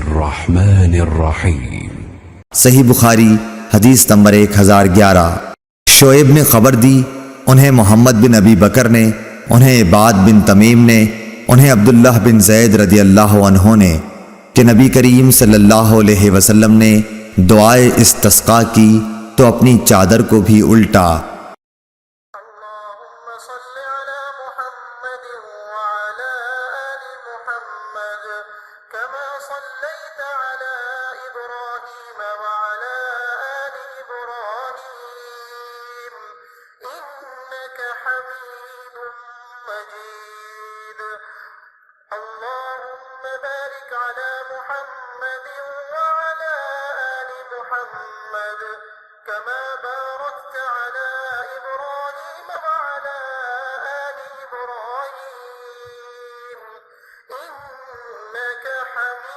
बिस्मिल्लाहिर्रहमानिर्रहीम। सही बुखारी हदीस नंबर 1011। शोएब ने खबर दी, उन्हें मोहम्मद बिन अबी बकर ने, उन्हें इबाद बिन तमीम ने, उन्हें अब्दुल्लाह बिन ज़ैद रदियल्लाहु अन्हु ने कि नबी करीम सल्लल्लाहु अलैहि वसल्लम ने दुआए इस्तिस्का की तो अपनी चादर को भी उल्टा كما باركت على إبراهيم وعلى آل إبراهيم إنك حميد